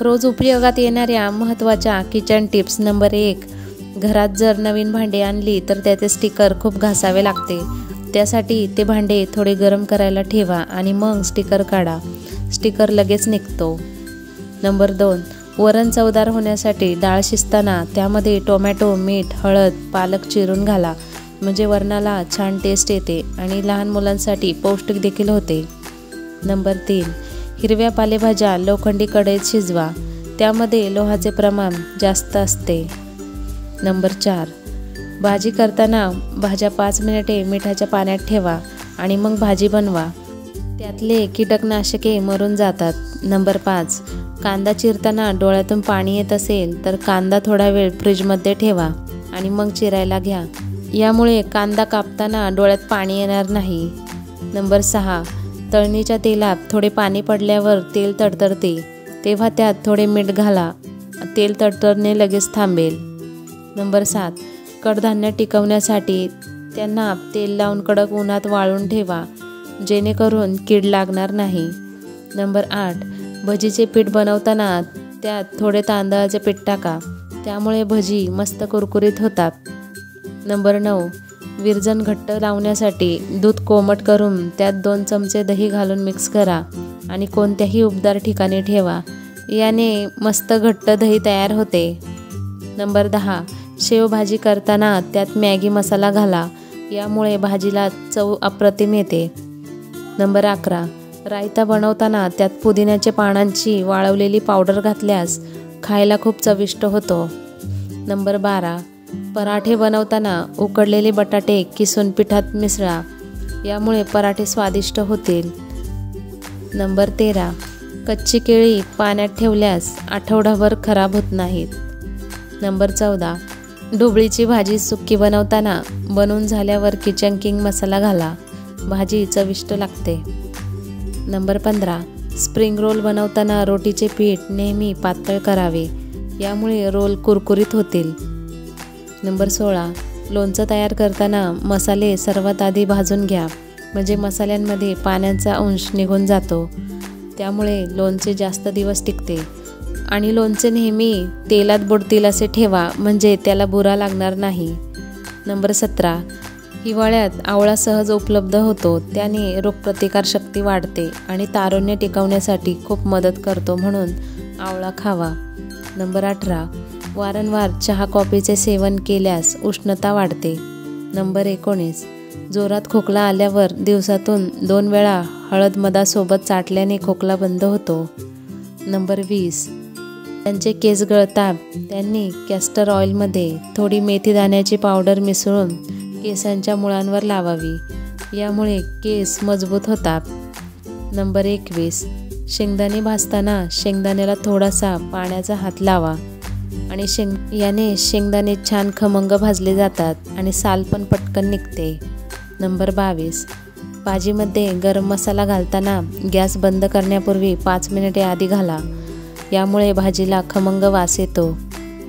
रोज उपयोगात येणाऱ्या महत्त्वाच्या किचन टिप्स नंबर 1. घरात जर नवीन भांडे आणली तर त्याचे स्टिकर खूप घासावे लागते. त्यासाठी ते भांडे थोडे गरम करायला ठेवा आणि मग स्टिकर काढा. स्टिकर लगेच निघतो. नंबर 2. वरण चवदार होण्यासाठी डाळ शिजताना त्यामध्ये टोमॅटो, मीठ, हळद, पालक चिरून घाला. म्हणजे वरणाला छान टेस्ट येते आणि लहान मुलांसाठी पौष्टिक देखील होते. नंबर 3. हिरव्या पालेभाज्या लोखंडी कढईत शिजवा. त्यामध्ये लोहाचे प्रमाण जास्त असते. नंबर 4. भाजी करताना भाज्या 5 मिनिटे मिठाच्या पाण्यात ठेवा आणि मग भाजी बनवा. त्यातले कीटकनाशके मरून जातात. नंबर 5. कांदा चिरताना डोळ्यातून पाणी येत असेल तर कांदा थोडा वेळ फ्रीजमध्ये ठेवा आणि मग चिरायला घ्या. यामुळे कांदा कापताना डोळ्यात पाणी येणार नाही. नंबर 6. तळणीच्या तेलात थोडे पाणी पडल्यावर तेल तडतडते तेव्हा त्यात थोडे मीठ घाला. तेल तडतडणे लगेच थांबेल. नंबर 7. कडधान्य टिकवण्यासाठी त्यांना तेल लावून कडक उन्हात वाळून ठेवा जेणेकरून कीड लागणार नाही. नंबर 8. भजीचे पीठ बनवताना त्यात थोडे तांदळाचे पीठ टाका. त्यामुळे भजी मस्त कुरकुरीत होतात. नंबर 9. विरजण घट्ट लावण्यासाठी दूध कोमट करून त्यात 2 चमचे दही घालून मिक्स करा आणि कोणत्याही उबदार ठिकाणी ठेवा. याने मस्त घट्ट दही तयार होते. नंबर 10. शेवभाजी करताना त्यात मॅगी मसाला घाला. यामुळे भाजीला चव अप्रतिम येते. नंबर 11. रायता बनवताना त्यात पुदिन्याच्या पानांची वाळवलेली पावडर घातल्यास खायला खूप चविष्ट होतो. नंबर 12. पराठे बनवताना उकडलेले बटाटे किसून पिठात मिसळा. यामुळे पराठे स्वादिष्ट होतील. नंबर 13. कच्ची केळी पाण्यात ठेवल्यास आठवडाभर खराब होत नाहीत. नंबर 14. ढोबळीची भाजी सुक्की बनवताना बनवून झाल्यावर किचन किंग मसाला घाला. भाजी चविष्ट लागते. नंबर 15. स्प्रिंग रोल बनवताना रोटीचे पीठ नेहमी पातळ करावे. यामुळे रोल कुरकुरीत होतील. नंबर 16. लोणचं तयार करताना मसाले सर्वात आधी भाजून घ्या. म्हणजे मसाल्यांमध्ये पाण्याचा अंश निघून जातो. त्यामुळे लोणचे जास्त दिवस टिकते. आणि लोणचे नेहमी तेलात बुडतील असे ठेवा म्हणजे त्याला बुरा लागणार नाही. नंबर 17. हिवाळ्यात आवळा सहज उपलब्ध होतो. त्याने रोगप्रतिकारशक्ती वाढते आणि तारुण्य टिकवण्यासाठी खूप मदत करतो म्हणून आवळा खावा. नंबर 18. वारंवार चहा कॉफीचे सेवन केल्यास उष्णता वाढते. नंबर 19. जोरात खोकला आल्यावर दिवसातून 2 वेळा हळद मधासोबत चाटल्याने खोकला बंद होतो. नंबर 20. त्यांचे केस गळतात त्यांनी कॅस्टर ऑइलमध्ये थोडी मेथी दाण्याची पावडर मिसळून केसांच्या मुळांवर लावावी. यामुळे केस मजबूत होतात. नंबर 21. शेंगदाणे भाजताना शेंगदाण्याला थोडासा पाण्याचा हात लावा आणि याने शेंगदाणे छान खमंग भाजले जातात आणि साल पण पटकन निघते. नंबर 22. भाजीमध्ये गरम मसाला घालताना गॅस बंद करण्यापूर्वी 5 मिनिटे आधी घाला. यामुळे भाजीला खमंग वास येतो.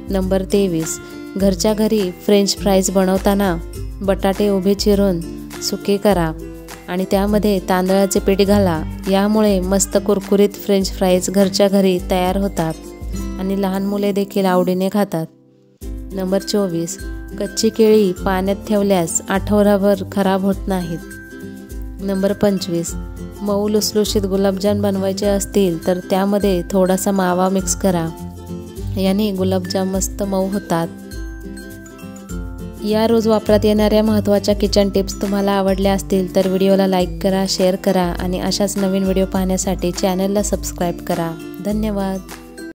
नंबर 23. घरच्या घरी फ्रेंच फ्राईज बनवताना बटाटे उभे चिरून सुके करा आणि त्यामध्ये तांदळाचे पीठ घाला. यामुळे मस्त कुरकुरीत फ्रेंच फ्राईज घरच्या घरी तयार होतात आणि लहान मुले देखील आवडीने खातात. नंबर 24. कच्ची केळी पाण्यात ठेवल्यास आठवडाभर खराब होत नाहीत. नंबर 25. मऊ लुसलुशीत गुलाबजाम बनवायचे असतील तर त्यामध्ये थोडासा मावा मिक्स करा. याने गुलाबजाम मस्त मऊ होतात. या रोज वापरात येणाऱ्या महत्त्वाच्या किचन टिप्स तुम्हाला आवडल्या असतील तर व्हिडिओला लाईक करा, शेअर करा आणि अशाच नवीन व्हिडिओ पाहण्यासाठी चॅनलला सबस्क्राईब करा. धन्यवाद.